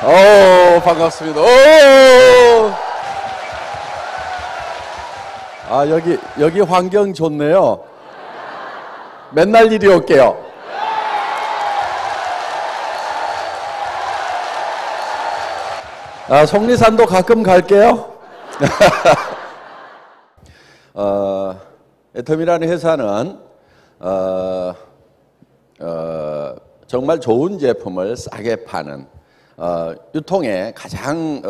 오, 반갑습니다. 오! 아, 여기 환경 좋네요. 맨날 이리 올게요. 아, 속리산도 가끔 갈게요. 애텀이라는 회사는 정말 좋은 제품을 싸게 파는 유통의 가장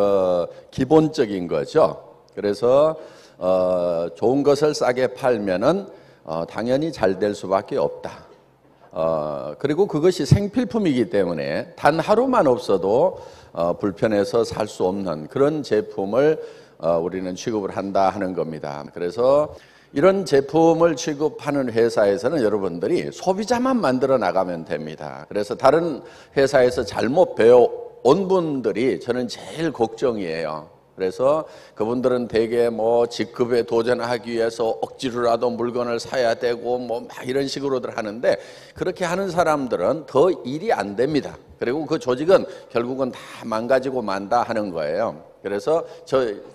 기본적인 거죠. 그래서 좋은 것을 싸게 팔면은 당연히 잘 될 수밖에 없다. 그리고 그것이 생필품이기 때문에 단 하루만 없어도 불편해서 살 수 없는 그런 제품을 우리는 취급을 한다 하는 겁니다. 그래서 이런 제품을 취급하는 회사에서는 여러분들이 소비자만 만들어 나가면 됩니다. 그래서 다른 회사에서 잘못 배워온 분들이 저는 제일 걱정이에요. 그래서 그분들은 대개 뭐 직급에 도전하기 위해서 억지로라도 물건을 사야 되고 뭐 막 이런 식으로들 하는데, 그렇게 하는 사람들은 더 일이 안 됩니다. 그리고 그 조직은 결국은 다 망가지고 만다 하는 거예요. 그래서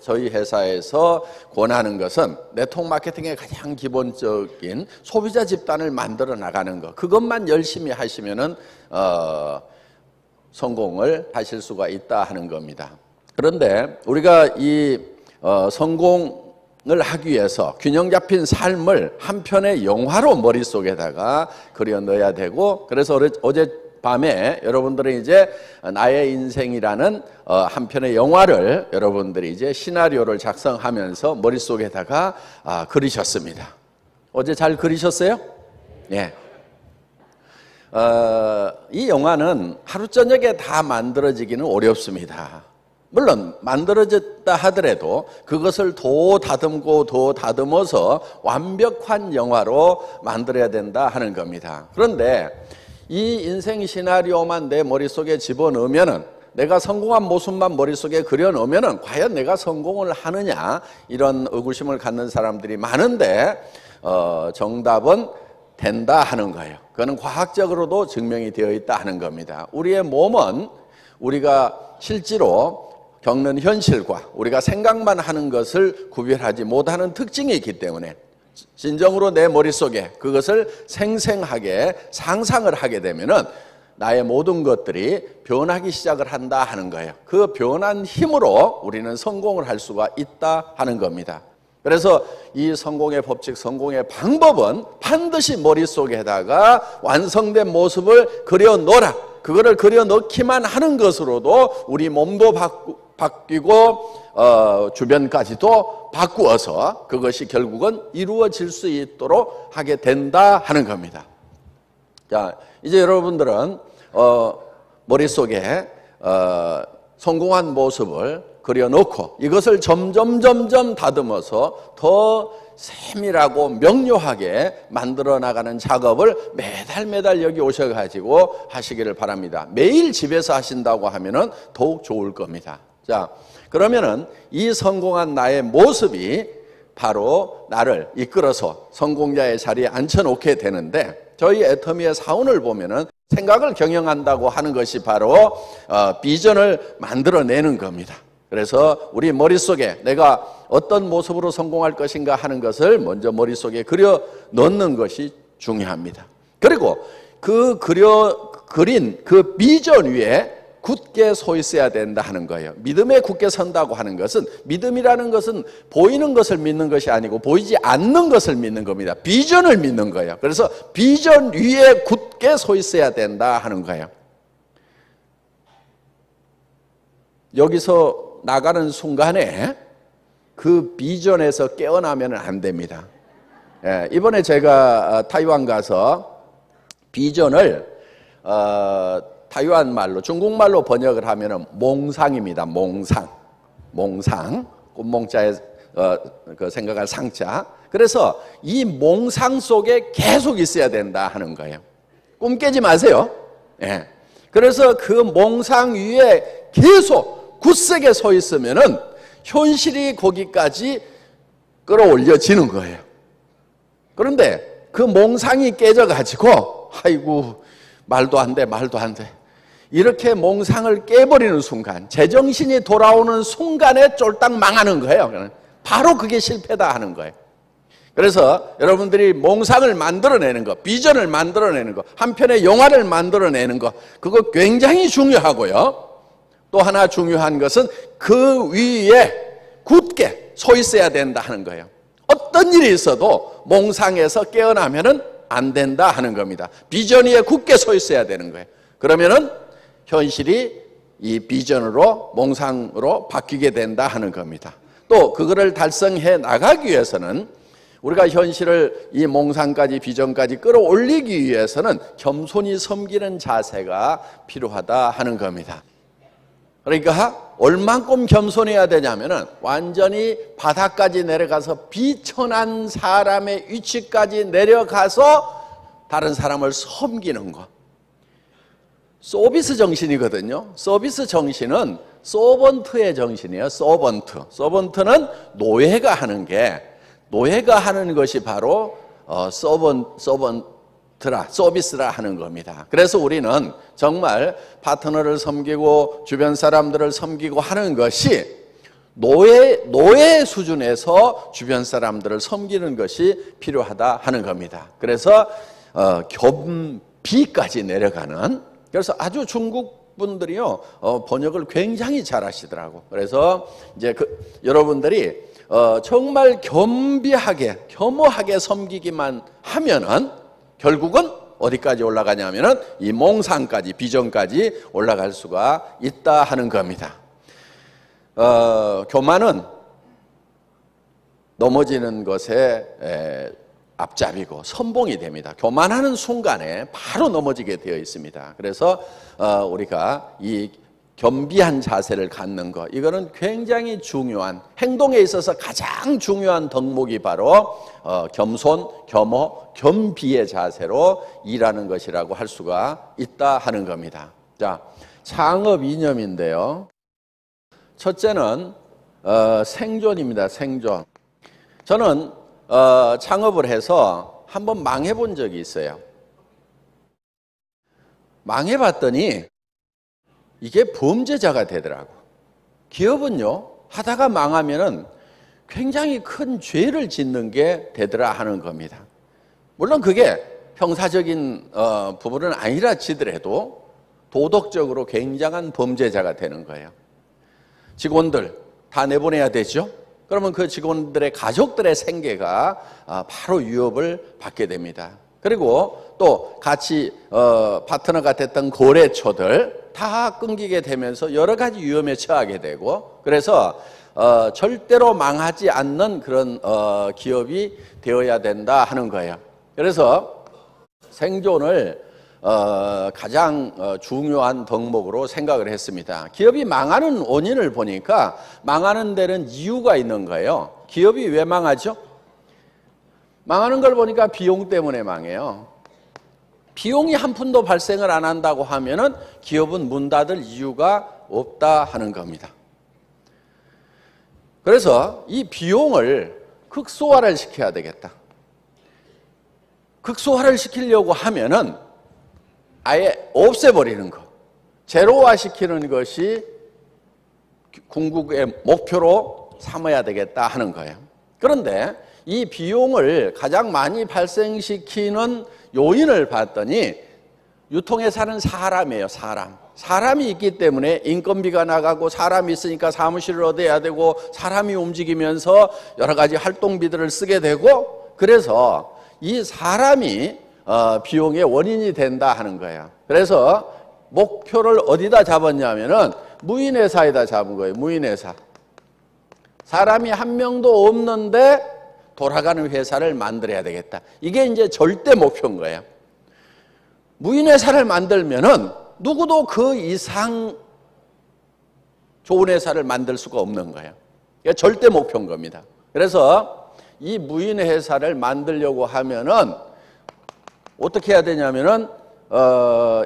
저희 회사에서 권하는 것은 네트워크 마케팅의 가장 기본적인 소비자 집단을 만들어 나가는 것, 그것만 열심히 하시면은 성공을 하실 수가 있다 하는 겁니다. 그런데 우리가 이 성공을 하기 위해서 균형 잡힌 삶을 한 편의 영화로 머릿속에다가 그려 넣어야 되고, 그래서 어젯밤에 여러분들은 이제 나의 인생이라는 한 편의 영화를 여러분들이 이제 시나리오를 작성하면서 머릿속에다가 그리셨습니다. 어제 잘 그리셨어요? 예. 이 영화는 하루 저녁에 다 만들어지기는 어렵습니다. 물론 만들어졌다 하더라도 그것을 더 다듬고 더 다듬어서 완벽한 영화로 만들어야 된다 하는 겁니다. 그런데 이 인생 시나리오만 내 머릿속에 집어넣으면은, 내가 성공한 모습만 머릿속에 그려넣으면은 과연 내가 성공을 하느냐, 이런 의구심을 갖는 사람들이 많은데 정답은 된다 하는 거예요. 그거는 과학적으로도 증명이 되어 있다 하는 겁니다. 우리의 몸은 우리가 실제로 겪는 현실과 우리가 생각만 하는 것을 구별하지 못하는 특징이 있기 때문에 진정으로 내 머릿속에 그것을 생생하게 상상을 하게 되면은 나의 모든 것들이 변하기 시작을 한다 하는 거예요. 그 변한 힘으로 우리는 성공을 할 수가 있다 하는 겁니다. 그래서 이 성공의 법칙, 성공의 방법은 반드시 머릿속에다가 완성된 모습을 그려놓으라. 그거를 그려넣기만 하는 것으로도 우리 몸도 바뀌고 주변까지도 바꾸어서 그것이 결국은 이루어질 수 있도록 하게 된다 하는 겁니다. 자, 이제 여러분들은 머릿속에 성공한 모습을 그려놓고 이것을 점점 다듬어서 더 세밀하고 명료하게 만들어 나가는 작업을 매달 여기 오셔가지고 하시기를 바랍니다. 매일 집에서 하신다고 하면은 더욱 좋을 겁니다. 자, 그러면은 이 성공한 나의 모습이 바로 나를 이끌어서 성공자의 자리에 앉혀놓게 되는데, 저희 애터미의 사원을 보면은 생각을 경영한다고 하는 것이 바로 비전을 만들어내는 겁니다. 그래서 우리 머릿속에 내가 어떤 모습으로 성공할 것인가 하는 것을 먼저 머릿속에 그려 넣는 것이 중요합니다. 그리고 그 그린 그 비전 위에 굳게 서 있어야 된다 하는 거예요. 믿음에 굳게 선다고 하는 것은, 믿음이라는 것은 보이는 것을 믿는 것이 아니고 보이지 않는 것을 믿는 겁니다. 비전을 믿는 거예요. 그래서 비전 위에 굳게 서 있어야 된다 하는 거예요. 여기서 나가는 순간에 그 비전에서 깨어나면 안 됩니다. 예, 이번에 제가 타이완 가서 비전을 타이완 말로, 중국말로 번역을 하면은 몽상입니다. 몽상, 꽃몽자에 그 생각할 상자. 그래서 이 몽상 속에 계속 있어야 된다 하는 거예요. 꿈 깨지 마세요. 예. 그래서 그 몽상 위에 계속 굳세게 서 있으면은 현실이 거기까지 끌어올려지는 거예요. 그런데 그 몽상이 깨져가지고, 아이고, 말도 안 돼. 이렇게 몽상을 깨버리는 순간, 제정신이 돌아오는 순간에 쫄딱 망하는 거예요. 바로 그게 실패다 하는 거예요. 그래서 여러분들이 몽상을 만들어내는 거, 비전을 만들어내는 거, 한 편의 영화를 만들어내는 거, 그거 굉장히 중요하고요. 또 하나 중요한 것은 그 위에 굳게 서 있어야 된다 하는 거예요. 어떤 일이 있어도 몽상에서 깨어나면은 안 된다 하는 겁니다. 비전 위에 굳게 서 있어야 되는 거예요. 그러면은 현실이 이 비전으로, 몽상으로 바뀌게 된다 하는 겁니다. 또 그거를 달성해 나가기 위해서는, 우리가 현실을 이 몽상까지, 비전까지 끌어올리기 위해서는 겸손히 섬기는 자세가 필요하다 하는 겁니다. 그러니까 얼만큼 겸손해야 되냐면은 완전히 바닥까지 내려가서 비천한 사람의 위치까지 내려가서 다른 사람을 섬기는 것. 서비스 정신이거든요. 서비스 정신은 서번트의 정신이에요. 서번트는 노예가 하는 것이 바로 서비스라 하는 겁니다. 그래서 우리는 정말 파트너를 섬기고 주변 사람들을 섬기고 하는 것이 노예 수준에서 주변 사람들을 섬기는 것이 필요하다 하는 겁니다. 그래서 겸비까지 내려가는, 그래서 아주 중국 분들이요 번역을 굉장히 잘 하시더라고. 그래서 이제 여러분들이 정말 겸허하게 섬기기만 하면은 결국은 어디까지 올라가냐면은 이 몽상까지, 비전까지 올라갈 수가 있다 하는 겁니다. 교만은 넘어지는 것에 앞잡이고 선봉이 됩니다. 교만하는 순간에 바로 넘어지게 되어 있습니다. 그래서 우리가 이 겸비한 자세를 갖는 것, 이거는 굉장히 중요한, 행동에 있어서 가장 중요한 덕목이 바로 겸손, 겸허, 겸비의 자세로 일하는 것이라고 할 수가 있다 하는 겁니다. 자, 창업 이념인데요. 첫째는 생존입니다. 생존. 저는 창업을 해서 한번 망해본 적이 있어요. 망해봤더니 이게 범죄자가 되더라고. 기업은요, 하다가 망하면은 굉장히 큰 죄를 짓는 게 되더라 하는 겁니다. 물론 그게 형사적인 부분은 아니라 치더라도 도덕적으로 굉장한 범죄자가 되는 거예요. 직원들 다 내보내야 되죠. 그러면 그 직원들의 가족들의 생계가 바로 위협을 받게 됩니다. 그리고 또 같이 파트너가 됐던 거래처들 다 끊기게 되면서 여러 가지 위험에 처하게 되고, 그래서 절대로 망하지 않는 그런 기업이 되어야 된다 하는 거예요. 그래서 생존을 가장 중요한 덕목으로 생각을 했습니다. 기업이 망하는 원인을 보니까 망하는 데는 이유가 있는 거예요. 기업이 왜 망하죠? 망하는 걸 보니까 비용 때문에 망해요. 비용이 한 푼도 발생을 안 한다고 하면은 기업은 문 닫을 이유가 없다 하는 겁니다. 그래서 이 비용을 극소화를 시켜야 되겠다. 극소화를 시키려고 하면은 아예 없애버리는 것, 제로화 시키는 것이 궁극의 목표로 삼아야 되겠다 하는 거예요. 그런데 이 비용을 가장 많이 발생시키는 요인을 봤더니 유통에 사는 사람이에요. 사람이 있기 때문에 인건비가 나가고, 사람이 있으니까 사무실을 얻어야 되고, 사람이 움직이면서 여러 가지 활동비들을 쓰게 되고, 그래서 이 사람이 비용의 원인이 된다 하는 거예요. 그래서 목표를 어디다 잡았냐면은 무인회사에다 잡은 거예요. 무인회사. 사람이 한 명도 없는데 돌아가는 회사를 만들어야 되겠다. 이게 이제 절대 목표인 거예요. 무인회사를 만들면은 누구도 그 이상 좋은 회사를 만들 수가 없는 거예요. 이게 절대 목표인 겁니다. 그래서 이 무인회사를 만들려고 하면은 어떻게 해야 되냐면은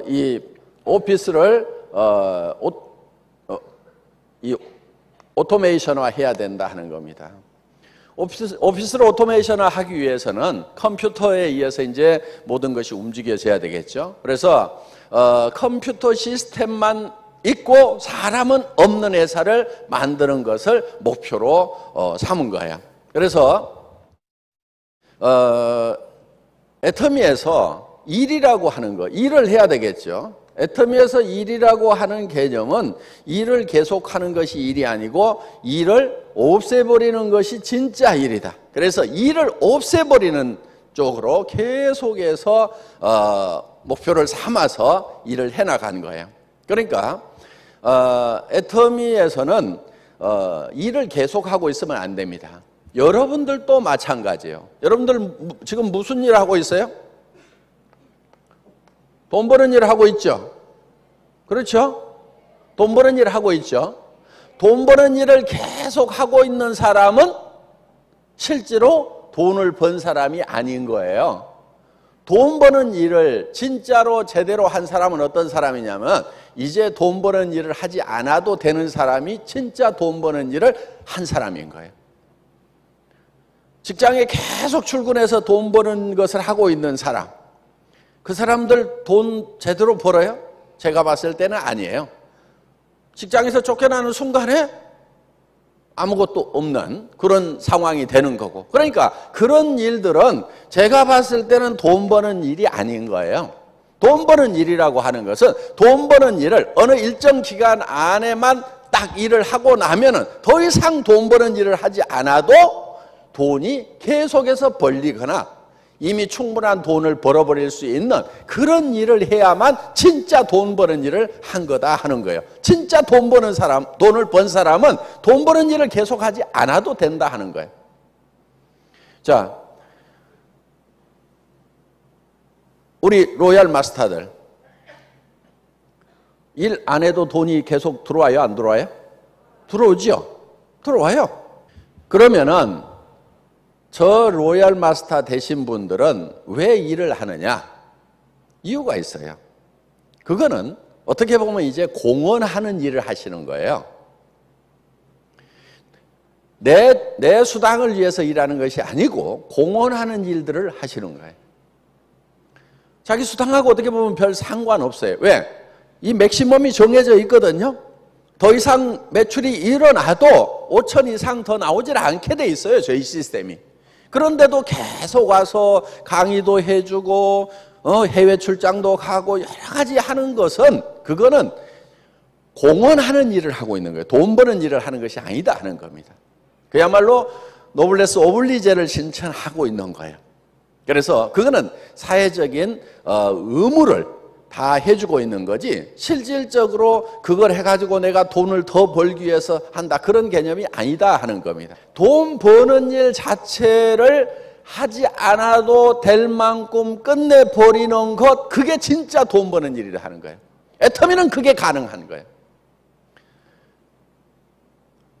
이 오피스를 이 오토메이션화 해야 된다 하는 겁니다. 오피스를 오토메이션을 하기 위해서는 컴퓨터에 의해서 이제 모든 것이 움직여져야 되겠죠. 그래서 컴퓨터 시스템만 있고 사람은 없는 회사를 만드는 것을 목표로 삼은 거예요. 그래서 애터미에서 일이라고 하는 거, 일을 해야 되겠죠. 애터미에서 일이라고 하는 개념은 일을 계속하는 것이 일이 아니고 일을 없애버리는 것이 진짜 일이다. 그래서 일을 없애버리는 쪽으로 계속해서 목표를 삼아서 일을 해나가는 거예요. 그러니까 애터미에서는 일을 계속하고 있으면 안 됩니다. 여러분들도 마찬가지예요. 여러분들 지금 무슨 일을 하고 있어요? 돈 버는 일을 하고 있죠. 그렇죠? 돈 버는 일을 하고 있죠. 돈 버는 일을 계속 하고 있는 사람은 실제로 돈을 번 사람이 아닌 거예요. 돈 버는 일을 진짜로 제대로 한 사람은 어떤 사람이냐면 이제 돈 버는 일을 하지 않아도 되는 사람이 진짜 돈 버는 일을 한 사람인 거예요. 직장에 계속 출근해서 돈 버는 것을 하고 있는 사람, 그 사람들 돈 제대로 벌어요? 제가 봤을 때는 아니에요. 직장에서 쫓겨나는 순간에 아무것도 없는 그런 상황이 되는 거고, 그러니까 그런 일들은 제가 봤을 때는 돈 버는 일이 아닌 거예요. 돈 버는 일이라고 하는 것은 돈 버는 일을 어느 일정 기간 안에만 딱 일을 하고 나면은 더 이상 돈 버는 일을 하지 않아도 돈이 계속해서 벌리거나 이미 충분한 돈을 벌어버릴 수 있는 그런 일을 해야만 진짜 돈 버는 일을 한 거다 하는 거예요. 진짜 돈 버는 사람, 돈을 번 사람은 돈 버는 일을 계속하지 않아도 된다 하는 거예요. 자, 우리 로얄 마스터들 일 안 해도 돈이 계속 들어와요? 안 들어와요? 들어오죠? 들어와요. 그러면은 저 로얄 마스터 되신 분들은 왜 일을 하느냐? 이유가 있어요. 그거는 어떻게 보면 이제 공헌하는 일을 하시는 거예요. 내 수당을 위해서 일하는 것이 아니고 공헌하는 일들을 하시는 거예요. 자기 수당하고 어떻게 보면 별 상관없어요. 왜? 이 맥시멈이 정해져 있거든요. 더 이상 매출이 일어나도 5천 이상 더 나오질 않게 돼 있어요. 저희 시스템이. 그런데도 계속 와서 강의도 해주고 해외 출장도 가고 여러 가지 하는 것은 그거는 공헌하는 일을 하고 있는 거예요. 돈 버는 일을 하는 것이 아니다 하는 겁니다. 그야말로 노블레스 오블리제를 실천하고 있는 거예요. 그래서 그거는 사회적인 의무를 다 해주고 있는 거지 실질적으로 그걸 해가지고 내가 돈을 더 벌기 위해서 한다 그런 개념이 아니다 하는 겁니다. 돈 버는 일 자체를 하지 않아도 될 만큼 끝내버리는 것, 그게 진짜 돈 버는 일이라 하는 거예요. 애터미는 그게 가능한 거예요.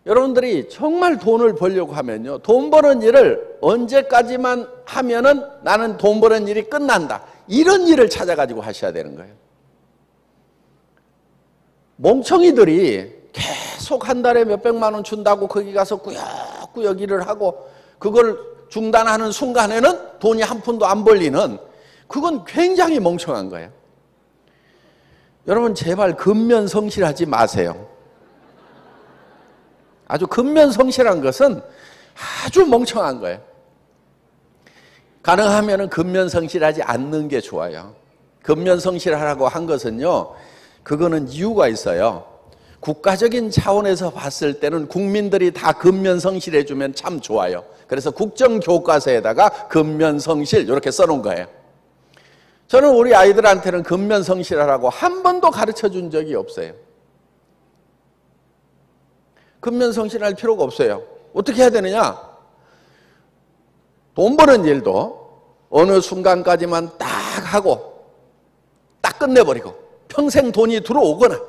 여러분들이 정말 돈을 벌려고 하면요, 돈 버는 일을 언제까지만 하면은 나는 돈 버는 일이 끝난다, 이런 일을 찾아가지고 하셔야 되는 거예요. 멍청이들이 계속 한 달에 몇백만 원 준다고 거기 가서 꾸역꾸역 일을 하고 그걸 중단하는 순간에는 돈이 한 푼도 안 벌리는, 그건 굉장히 멍청한 거예요. 여러분 제발 근면성실하지 마세요. 아주 근면성실한 것은 아주 멍청한 거예요. 가능하면 근면성실하지 않는 게 좋아요. 근면성실하라고 한 것은요, 그거는 이유가 있어요. 국가적인 차원에서 봤을 때는 국민들이 다 근면성실해 주면 참 좋아요. 그래서 국정교과서에다가 근면성실 이렇게 써놓은 거예요. 저는 우리 아이들한테는 근면성실하라고 한 번도 가르쳐 준 적이 없어요. 근면성실할 필요가 없어요. 어떻게 해야 되느냐? 돈 버는 일도 어느 순간까지만 딱 하고 딱 끝내버리고 평생 돈이 들어오거나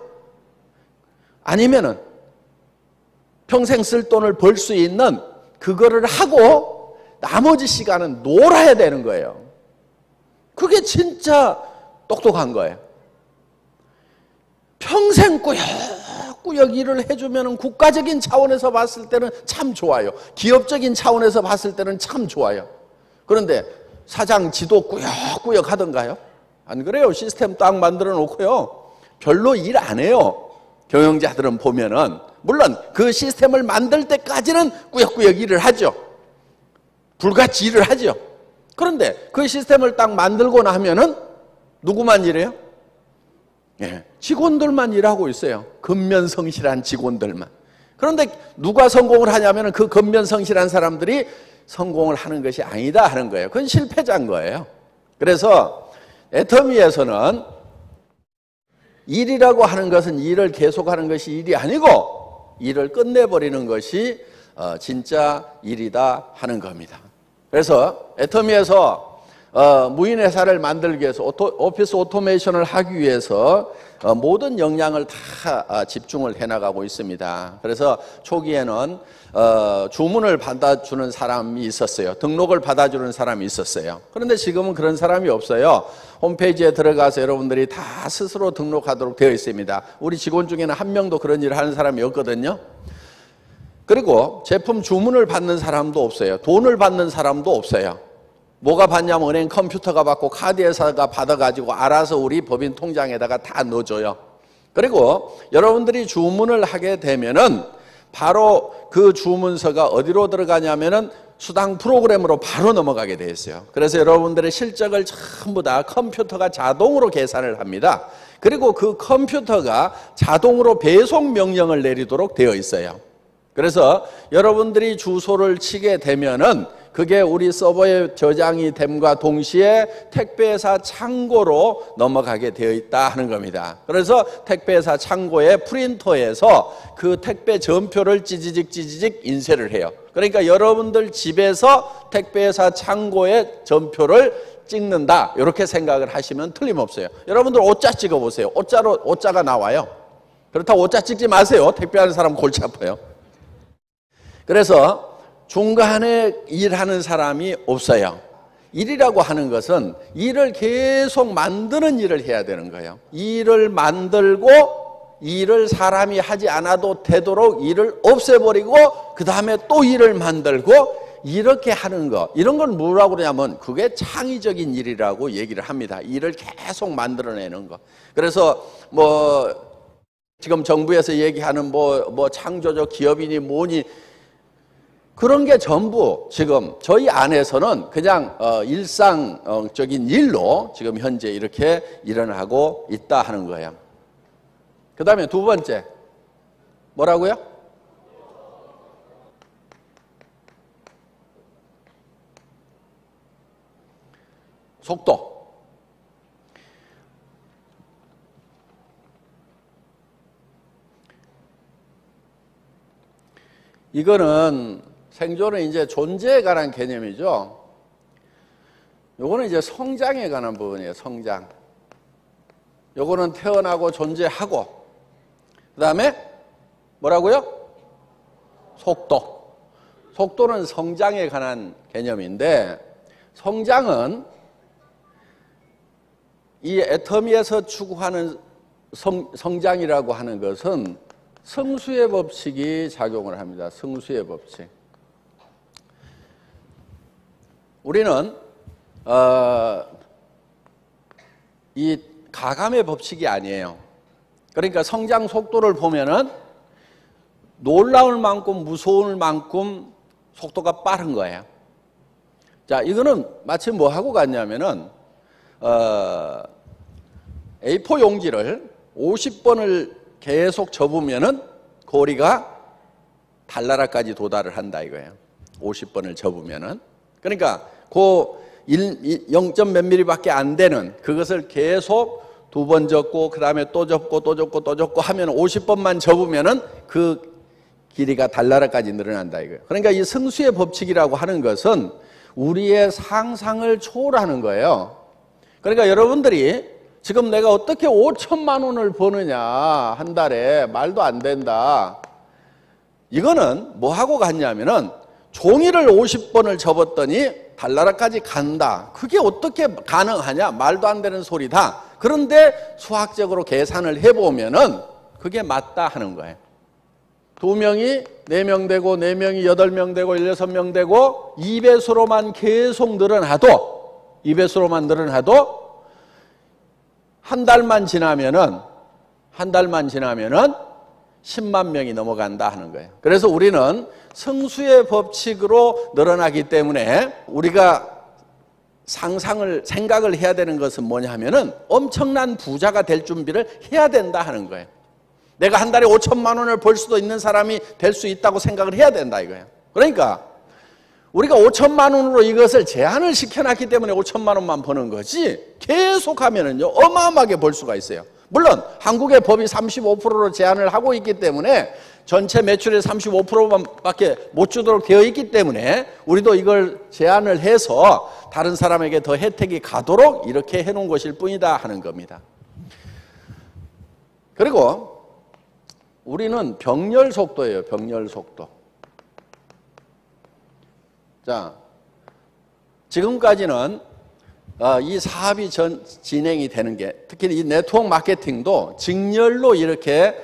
아니면은 평생 쓸 돈을 벌 수 있는 그거를 하고 나머지 시간은 놀아야 되는 거예요. 그게 진짜 똑똑한 거예요. 평생 꾸역꾸역 꾸역꾸역 일을 해주면 국가적인 차원에서 봤을 때는 참 좋아요. 기업적인 차원에서 봤을 때는 참 좋아요. 그런데 사장 지도 꾸역꾸역 하던가요? 안 그래요. 시스템 딱 만들어 놓고요. 별로 일 안 해요. 경영자들은 보면은. 물론 그 시스템을 만들 때까지는 꾸역꾸역 일을 하죠. 불같이 일을 하죠. 그런데 그 시스템을 딱 만들고 나면은 누구만 일해요? 예, 직원들만 일하고 있어요. 근면성실한 직원들만. 그런데 누가 성공을 하냐면은 그 근면성실한 사람들이 성공을 하는 것이 아니다 하는 거예요. 그건 실패자인 거예요. 그래서 애터미에서는 일이라고 하는 것은 일을 계속하는 것이 일이 아니고 일을 끝내버리는 것이 진짜 일이다 하는 겁니다. 그래서 애터미에서 무인회사를 만들기 위해서 오피스 오토메이션을 하기 위해서 모든 역량을 다 집중을 해나가고 있습니다. 그래서 초기에는 주문을 받아주는 사람이 있었어요. 등록을 받아주는 사람이 있었어요. 그런데 지금은 그런 사람이 없어요. 홈페이지에 들어가서 여러분들이 다 스스로 등록하도록 되어 있습니다. 우리 직원 중에는 한 명도 그런 일을 하는 사람이 없거든요. 그리고 제품 주문을 받는 사람도 없어요. 돈을 받는 사람도 없어요. 뭐가 받냐면 은행 컴퓨터가 받고 카드 회사가 받아가지고 알아서 우리 법인 통장에다가 다 넣어줘요. 그리고 여러분들이 주문을 하게 되면은 바로 그 주문서가 어디로 들어가냐면은 수당 프로그램으로 바로 넘어가게 돼 있어요. 그래서 여러분들의 실적을 전부 다 컴퓨터가 자동으로 계산을 합니다. 그리고 그 컴퓨터가 자동으로 배송 명령을 내리도록 되어 있어요. 그래서 여러분들이 주소를 치게 되면은 그게 우리 서버에 저장이 됨과 동시에 택배회사 창고로 넘어가게 되어 있다 하는 겁니다. 그래서 택배회사 창고의 프린터에서 그 택배 전표를 찌지직 인쇄를 해요. 그러니까 여러분들 집에서 택배회사 창고에 전표를 찍는다 이렇게 생각을 하시면 틀림없어요. 여러분들 오자 찍어보세요. 오자가 나와요. 그렇다고 오자 찍지 마세요. 택배하는 사람 골치 아파요. 그래서 중간에 일하는 사람이 없어요. 일이라고 하는 것은 일을 계속 만드는 일을 해야 되는 거예요. 일을 만들고 일을 사람이 하지 않아도 되도록 일을 없애버리고 그 다음에 또 일을 만들고 이렇게 하는 거, 이런 건 뭐라고 그러냐면 그게 창의적인 일이라고 얘기를 합니다. 일을 계속 만들어내는 거. 그래서 지금 정부에서 얘기하는 창조적 기업이니 뭐니 그런 게 전부 지금 저희 안에서는 그냥 일상적인 일로 지금 현재 이렇게 일어나고 있다 하는 거예요. 그 다음에 두 번째 뭐라고요? 속도. 이거는 생존은 이제 존재에 관한 개념이죠. 요거는 이제 성장에 관한 부분이에요. 성장. 요거는 태어나고 존재하고 그 다음에 뭐라고요? 속도. 속도는 성장에 관한 개념인데 성장은 이 애터미에서 추구하는 성장이라고 하는 것은 승수의 법칙이 작용을 합니다. 승수의 법칙. 우리는 이 가감의 법칙이 아니에요. 그러니까 성장 속도를 보면은 놀라울 만큼 무서울 만큼 속도가 빠른 거예요. 자, 이거는 마치 뭐 하고 같냐면은 A4 용지를 50번을 계속 접으면은 고리가 달나라까지 도달을 한다 이거예요. 50번을 접으면은. 그러니까 그 0점 몇 미리밖에 안 되는 그것을 계속 두 번 접고 그 다음에 또 접고 또 접고 또 접고 하면 50번만 접으면은 그 길이가 달나라까지 늘어난다 이거예요. 그러니까 이 승수의 법칙이라고 하는 것은 우리의 상상을 초월하는 거예요. 그러니까 여러분들이 지금 내가 어떻게 5천만 원을 버느냐 한 달에 말도 안 된다. 이거는 뭐 하고 갔냐면은 종이를 50번을 접었더니 달나라까지 간다. 그게 어떻게 가능하냐? 말도 안 되는 소리다. 그런데 수학적으로 계산을 해보면은 그게 맞다 하는 거예요. 2명이 4명 되고 4명이 8명 되고 16명 되고 2배수로만 계속 늘어나도 2배수로만 늘어나도 한 달만 지나면은 10만 명이 넘어간다 하는 거예요. 그래서 우리는 성수의 법칙으로 늘어나기 때문에 우리가 생각을 해야 되는 것은 뭐냐 하면은 엄청난 부자가 될 준비를 해야 된다 하는 거예요. 내가 한 달에 5천만 원을 벌 수도 있는 사람이 될 수 있다고 생각을 해야 된다 이거예요. 그러니까 우리가 5천만 원으로 이것을 제한을 시켜놨기 때문에 5천만 원만 버는 거지 계속 하면은요 어마어마하게 벌 수가 있어요. 물론 한국의 법이 35%로 제한을 하고 있기 때문에 전체 매출의 35%밖에 못 주도록 되어 있기 때문에 우리도 이걸 제한을 해서 다른 사람에게 더 혜택이 가도록 이렇게 해놓은 것일 뿐이다 하는 겁니다. 그리고 우리는 병렬 속도예요. 병렬 속도. 자, 지금까지는 이 사업이 진행이 되는 게 특히 이 네트워크 마케팅도 직렬로 이렇게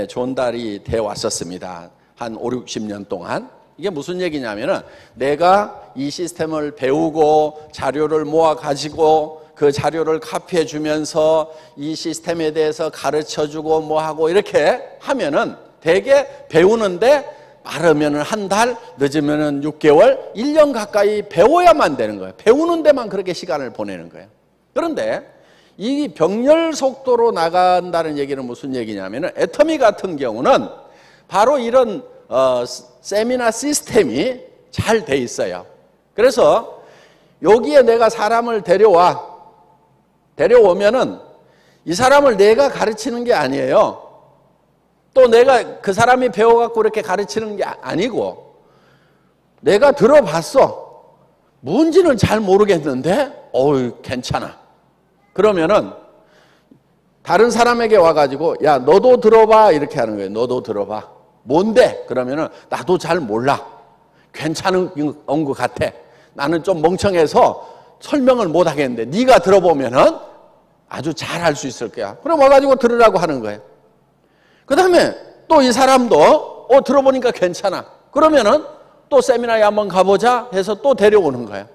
전달이 되어 왔었습니다. 한 5, 60년 동안. 이게 무슨 얘기냐면은 내가 이 시스템을 배우고 자료를 모아 가지고 그 자료를 카피해 주면서 이 시스템에 대해서 가르쳐 주고 뭐 하고 이렇게 하면은 되게 배우는데 빠르면은 한 달, 늦으면은 6개월, 1년 가까이 배워야만 되는 거예요. 배우는 데만 그렇게 시간을 보내는 거예요. 그런데 이 병렬 속도로 나간다는 얘기는 무슨 얘기냐면은 애터미 같은 경우는 바로 이런 세미나 시스템이 잘 돼 있어요. 그래서 여기에 내가 사람을 데려오면은 이 사람을 내가 가르치는 게 아니에요. 또 내가 그 사람이 배워갖고 이렇게 가르치는 게 아니고 내가 들어봤어. 뭔지는 잘 모르겠는데 괜찮아. 그러면은 다른 사람에게 와가지고 야 너도 들어봐 이렇게 하는 거예요. 너도 들어봐. 뭔데? 그러면은 나도 잘 몰라. 괜찮은 것 같아. 나는 좀 멍청해서 설명을 못 하겠는데 네가 들어보면은 아주 잘 할 수 있을 거야. 그럼 와가지고 들으라고 하는 거예요. 그 다음에 또 이 사람도 들어보니까 괜찮아. 그러면은 또 세미나에 한번 가보자 해서 또 데려오는 거예요.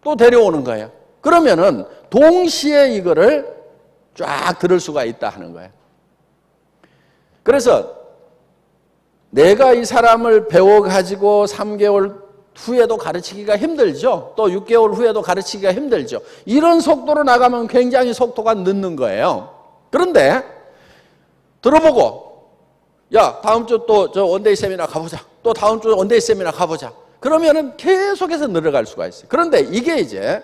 또 데려오는 거예요. 그러면은 동시에 이거를 쫙 들을 수가 있다 하는 거예요. 그래서 내가 이 사람을 배워가지고 3개월 후에도 가르치기가 힘들죠. 또 6개월 후에도 가르치기가 힘들죠. 이런 속도로 나가면 굉장히 속도가 늦는 거예요. 그런데 들어보고 야 다음 주 또 저 원데이 세미나 가보자. 또 다음 주 원데이 세미나 가보자. 그러면은 계속해서 늘어갈 수가 있어요. 그런데 이게 이제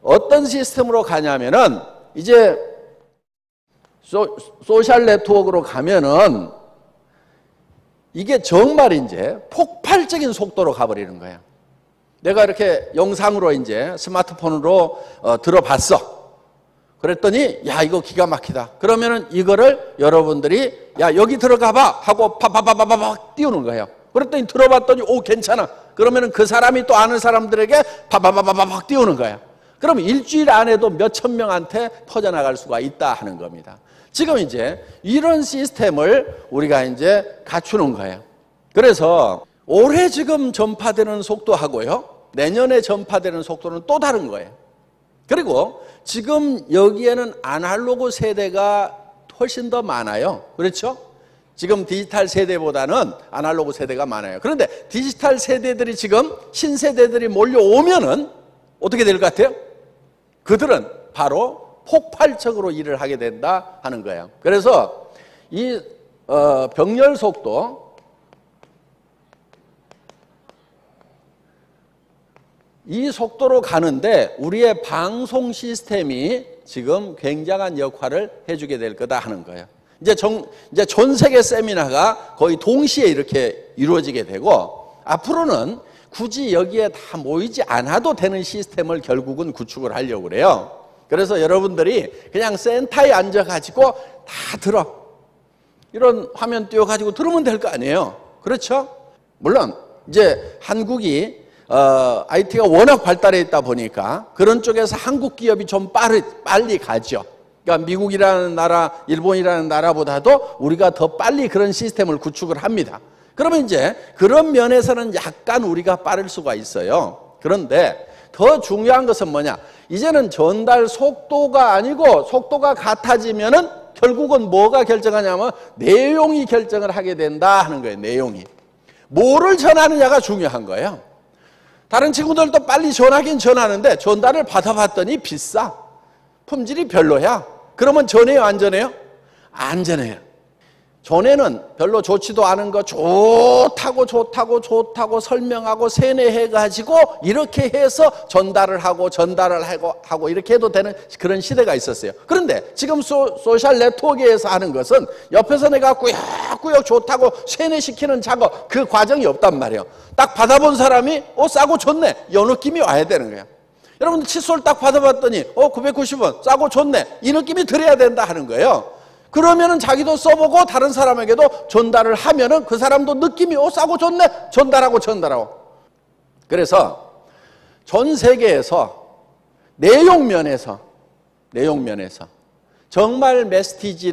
어떤 시스템으로 가냐면은 이제 소셜 네트워크로 가면은 이게 정말 이제 폭발적인 속도로 가버리는 거예요. 내가 이렇게 영상으로 이제 스마트폰으로 들어봤어. 그랬더니 야 이거 기가 막히다. 그러면은 이거를 여러분들이 야 여기 들어가봐 하고 파파파파팍 띄우는 거예요. 그랬더니 들어봤더니 오 괜찮아. 그러면은 그 사람이 또 아는 사람들에게 파파파파팍 띄우는 거예요. 그럼 일주일 안에도 몇천 명한테 퍼져나갈 수가 있다 하는 겁니다. 지금 이제 이런 시스템을 우리가 이제 갖추는 거예요. 그래서 올해 지금 전파되는 속도하고요, 내년에 전파되는 속도는 또 다른 거예요. 그리고 지금 여기에는 아날로그 세대가 훨씬 더 많아요. 그렇죠? 지금 디지털 세대보다는 아날로그 세대가 많아요. 그런데 디지털 세대들이 지금 신세대들이 몰려오면은 어떻게 될 것 같아요? 그들은 바로 폭발적으로 일을 하게 된다 하는 거예요. 그래서 이 병렬 속도, 이 속도로 가는데 우리의 방송 시스템이 지금 굉장한 역할을 해주게 될 거다 하는 거예요. 이제 전 세계 세미나가 거의 동시에 이렇게 이루어지게 되고 앞으로는 굳이 여기에 다 모이지 않아도 되는 시스템을 결국은 구축을 하려고 그래요. 그래서 여러분들이 그냥 센터에 앉아가지고 다 들어. 이런 화면 띄워가지고 들으면 될 거 아니에요. 그렇죠? 물론 이제 한국이 IT가 워낙 발달해 있다 보니까 그런 쪽에서 한국 기업이 좀 빨리 가죠. 그러니까 미국이라는 나라, 일본이라는 나라보다도 우리가 더 빨리 그런 시스템을 구축을 합니다. 그러면 이제 그런 면에서는 약간 우리가 빠를 수가 있어요. 그런데 더 중요한 것은 뭐냐? 이제는 전달 속도가 아니고 속도가 같아지면은 결국은 뭐가 결정하냐면 내용이 결정을 하게 된다 하는 거예요. 내용이. 뭐를 전하느냐가 중요한 거예요. 다른 친구들도 빨리 전하긴 전하는데 전달을 받아봤더니 비싸. 품질이 별로야. 그러면 전해요, 안 전해요? 안 전해요. 전에는 별로 좋지도 않은 거 좋다고 설명하고 세뇌해가지고 이렇게 해서 전달을 하고 이렇게 해도 되는 그런 시대가 있었어요. 그런데 지금 소셜 네트워크에서 하는 것은 옆에서 내가 꾸역꾸역 좋다고 세뇌시키는 작업, 그 과정이 없단 말이에요. 딱 받아본 사람이 싸고 좋네, 이 느낌이 와야 되는 거예요. 여러분들 칫솔 딱 받아봤더니 990원 싸고 좋네, 이 느낌이 들어야 된다 하는 거예요. 그러면은 자기도 써보고 다른 사람에게도 전달을 하면은 그 사람도 느낌이 싸고 좋네, 전달하고. 그래서 전 세계에서 내용 면에서 정말 메시지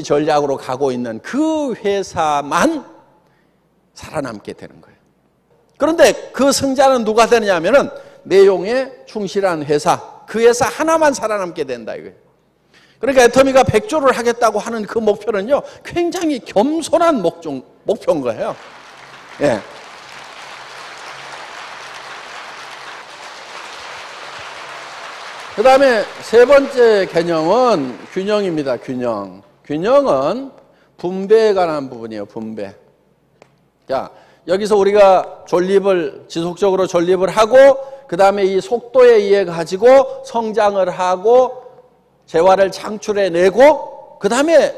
전략으로 가고 있는 그 회사만 살아남게 되는 거예요. 그런데 그 승자는 누가 되느냐면은 내용에 충실한 회사, 그 회사 하나만 살아남게 된다 이거예요. 그러니까 애터미가 100조를 하겠다고 하는 그 목표는요, 굉장히 겸손한 목표인 거예요. 예. 그 다음에 세 번째 개념은 균형입니다. 균형은 분배에 관한 부분이에요. 분배. 자, 여기서 우리가 지속적으로 존립을 하고, 그 다음에 이 속도에 의해 가지고 성장을 하고, 재화를 창출해내고, 그 다음에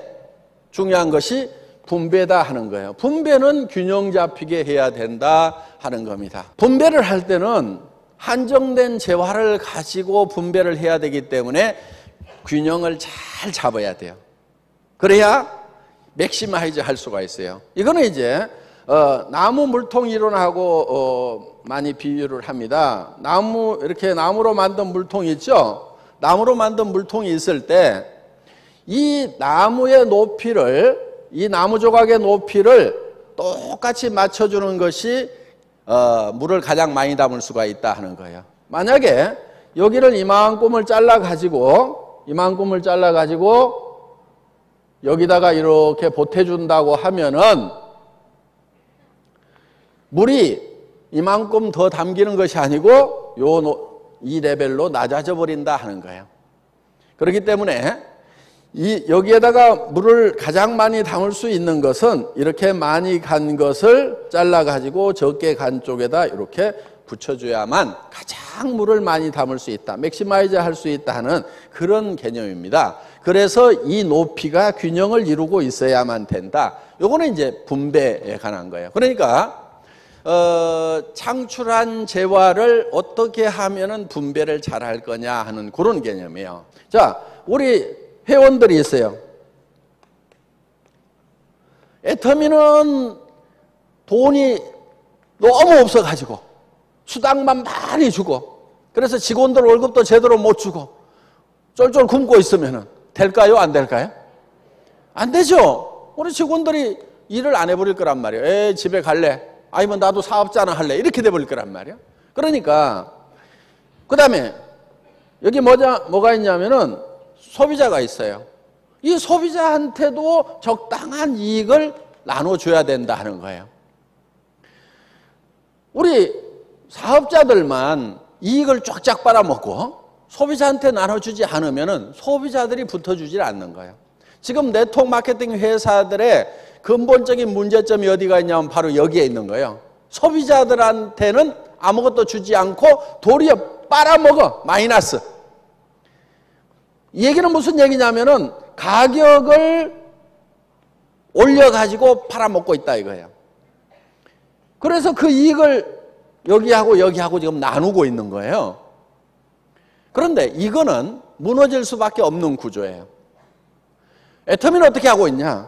중요한 것이 분배다 하는 거예요. 분배는 균형 잡히게 해야 된다 하는 겁니다. 분배를 할 때는 한정된 재화를 가지고 분배를 해야 되기 때문에 균형을 잘 잡아야 돼요. 그래야 맥시마이즈 할 수가 있어요. 이거는 이제 나무 물통 이론하고 많이 비유를 합니다. 이렇게 나무로 만든 물통이 있죠? 나무로 만든 물통이 있을 때 이 나무의 높이를, 이 나무 조각의 높이를 똑같이 맞춰주는 것이 물을 가장 많이 담을 수가 있다 하는 거예요. 만약에 여기를 이만큼을 잘라가지고 여기다가 이렇게 보태준다고 하면은 물이 이만큼 더 담기는 것이 아니고 이 레벨로 낮아져 버린다 하는 거예요. 그렇기 때문에 여기에다가 물을 가장 많이 담을 수 있는 것은 이렇게 많이 간 것을 잘라가지고 적게 간 쪽에다 이렇게 붙여줘야만 가장 물을 많이 담을 수 있다, 맥시마이즈 할 수 있다 하는 그런 개념입니다. 그래서 이 높이가 균형을 이루고 있어야만 된다. 요거는 이제 분배에 관한 거예요. 그러니까 창출한 재화를 어떻게 하면은 분배를 잘 할 거냐 하는 그런 개념이에요. 자, 우리 회원들이 있어요. 애터미는 돈이 너무 없어가지고 수당만 많이 주고, 그래서 직원들 월급도 제대로 못 주고 쫄쫄 굶고 있으면 될까요? 안 될까요? 안 되죠. 우리 직원들이 일을 안 해버릴 거란 말이에요. 집에 갈래? 아니면 나도 사업자나 할래? 이렇게 돼버릴 거란 말이에요. 그러니까 그 다음에 여기 뭐가 있냐면은 소비자가 있어요. 이 소비자한테도 적당한 이익을 나눠줘야 된다 하는 거예요. 우리 사업자들만 이익을 쫙쫙 빨아먹고 소비자한테 나눠주지 않으면 소비자들이 붙어주질 않는 거예요. 지금 네트워크 마케팅 회사들의 근본적인 문제점이 어디가 있냐면 바로 여기에 있는 거예요. 소비자들한테는 아무것도 주지 않고 도리어 빨아먹어, 마이너스. 이 얘기는 무슨 얘기냐면은 가격을 올려가지고 팔아먹고 있다 이거예요. 그래서 그 이익을 여기하고 지금 나누고 있는 거예요. 그런데 이거는 무너질 수밖에 없는 구조예요. 애터미는 어떻게 하고 있냐?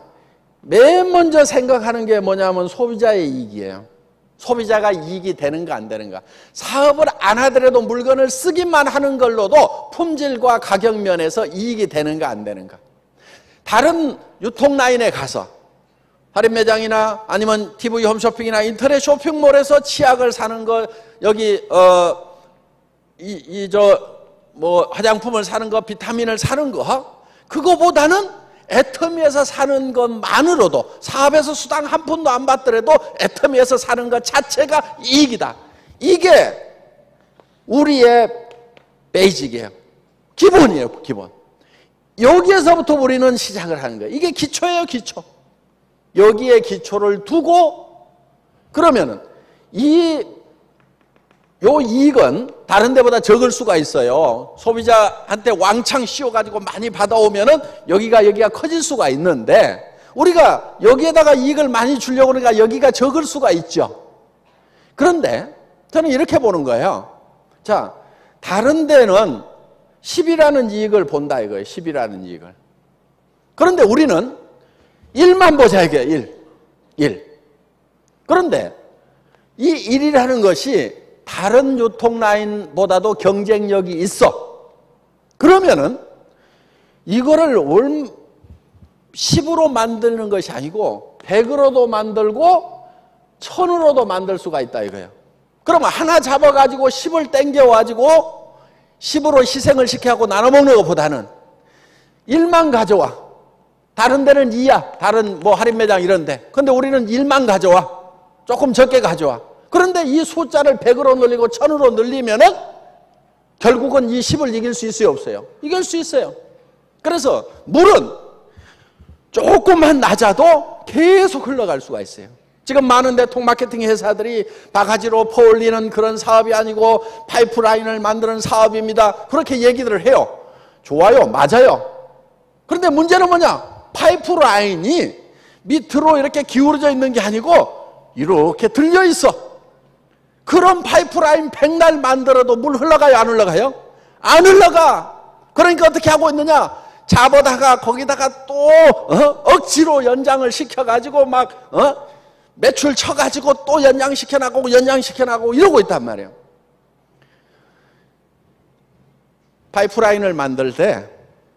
맨 먼저 생각하는 게 뭐냐면 소비자의 이익이에요. 소비자가 이익이 되는가 안 되는가. 사업을 안 하더라도 물건을 쓰기만 하는 걸로도 품질과 가격 면에서 이익이 되는가 안 되는가. 다른 유통 라인에 가서 할인 매장이나 아니면 TV 홈쇼핑이나 인터넷 쇼핑몰에서 치약을 사는 거, 여기 화장품을 사는 거, 비타민을 사는 거, 그거보다는 애터미에서 사는 것만으로도, 사업에서 수당 한 푼도 안 받더라도 애터미에서 사는 것 자체가 이익이다. 이게 우리의 베이직이에요. 기본이에요, 기본. 여기에서부터 우리는 시작을 하는 거예요. 이게 기초예요, 기초. 여기에 기초를 두고, 그러면은 요 이익은 다른 데보다 적을 수가 있어요. 소비자한테 왕창 씌워가지고 많이 받아오면은 여기가 커질 수가 있는데, 우리가 여기에다가 이익을 많이 주려고 그러니까 여기가 적을 수가 있죠. 그런데 저는 이렇게 보는 거예요. 자, 다른 데는 10이라는 이익을 본다 이거예요. 10이라는 이익을. 그런데 우리는 1만 보자 이게 1. 그런데 이 1이라는 것이 다른 유통 라인보다도 경쟁력이 있어. 그러면은 이거를 10으로 만드는 것이 아니고 100으로도 만들고 1000으로도 만들 수가 있다 이거예요. 그러면 하나 잡아가지고 10을 땡겨가지고 10으로 희생을 시켜갖고 나눠먹는 것보다는 1만 가져와. 다른 데는 2야. 다른 할인 매장 이런 데. 근데 우리는 1만 가져와. 조금 적게 가져와. 그런데 이 숫자를 100으로 늘리고 1000으로 늘리면은 결국은 이 10을 이길 수 있어요, 없어요? 이길 수 있어요. 그래서 물은 조금만 낮아도 계속 흘러갈 수가 있어요. 지금 많은 대통 마케팅 회사들이 바가지로 퍼올리는 그런 사업이 아니고 파이프라인을 만드는 사업입니다. 그렇게 얘기들을 해요. 좋아요, 맞아요. 그런데 문제는 뭐냐? 파이프라인이 밑으로 이렇게 기울어져 있는 게 아니고 이렇게 들려 있어. 그런 파이프라인 백날 만들어도 물 흘러가요, 안 흘러가요? 안 흘러가. 그러니까 어떻게 하고 있느냐? 잡아다가 거기다가 또 억지로 연장을 시켜가지고 막 매출 쳐가지고 또 연장시켜나가고 이러고 있단 말이에요. 파이프라인을 만들 때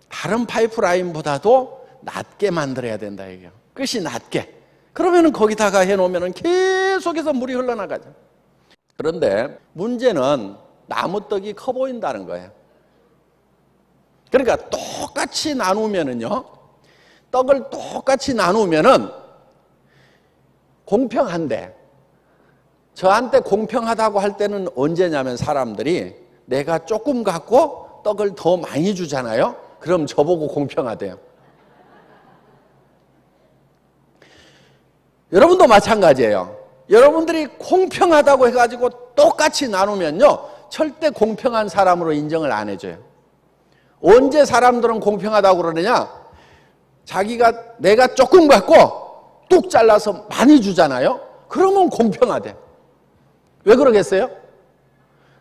다른 파이프라인보다도 낮게 만들어야 된다 이게요. 끝이 낮게. 그러면은 거기다가 해놓으면은 계속해서 물이 흘러나가죠. 그런데 문제는 나무떡이 커 보인다는 거예요. 그러니까 똑같이 나누면은요, 떡을 똑같이 나누면은 공평한데, 저한테 공평하다고 할 때는 언제냐면 사람들이 내가 조금 갖고 떡을 더 많이 주잖아요. 그럼 저보고 공평하대요. 여러분도 마찬가지예요. 여러분들이 공평하다고 해가지고 똑같이 나누면요, 절대 공평한 사람으로 인정을 안 해줘요. 언제 사람들은 공평하다고 그러느냐? 내가 조금 갖고 뚝 잘라서 많이 주잖아요. 그러면 공평하대. 왜 그러겠어요?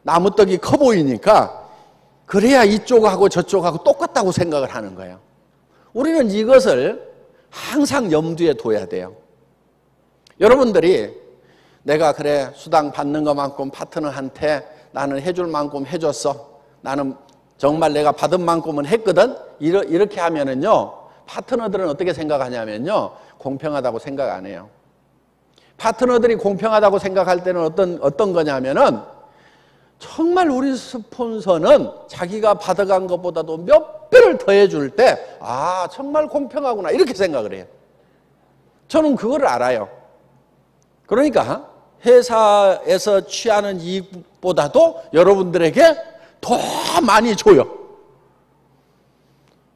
나무떡이 커 보이니까 그래야 이쪽하고 저쪽하고 똑같다고 생각을 하는 거예요. 우리는 이것을 항상 염두에 둬야 돼요. 여러분들이 내가 그래 수당 받는 것만큼 파트너한테 나는 해줄 만큼 해줬어. 나는 정말 내가 받은 만큼은 했거든. 이렇게 하면은요, 파트너들은 어떻게 생각하냐면요, 공평하다고 생각 안 해요. 파트너들이 공평하다고 생각할 때는 어떤 거냐면은 정말 우리 스폰서는 자기가 받아간 것보다도 몇 배를 더해줄 때, 아, 정말 공평하구나, 이렇게 생각을 해요. 저는 그걸 알아요. 그러니까 회사에서 취하는 이익보다도 여러분들에게 더 많이 줘요.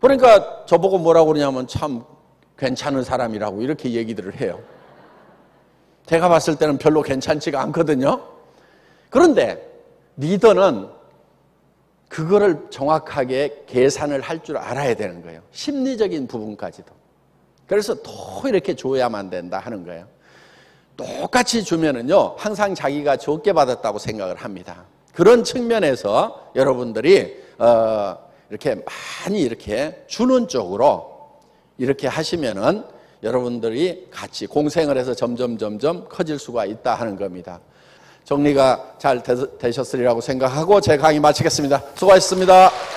그러니까 저보고 뭐라고 그러냐면 참 괜찮은 사람이라고 이렇게 얘기들을 해요. 제가 봤을 때는 별로 괜찮지가 않거든요. 그런데 리더는 그거를 정확하게 계산을 할 줄 알아야 되는 거예요. 심리적인 부분까지도. 그래서 더 이렇게 줘야만 된다 하는 거예요. 똑같이 주면은요, 항상 자기가 적게 받았다고 생각을 합니다. 그런 측면에서 여러분들이 이렇게 많이 이렇게 주는 쪽으로 이렇게 하시면은 여러분들이 같이 공생을 해서 점점 커질 수가 있다 하는 겁니다. 정리가 잘 되셨으리라고 생각하고 제 강의 마치겠습니다. 수고하셨습니다.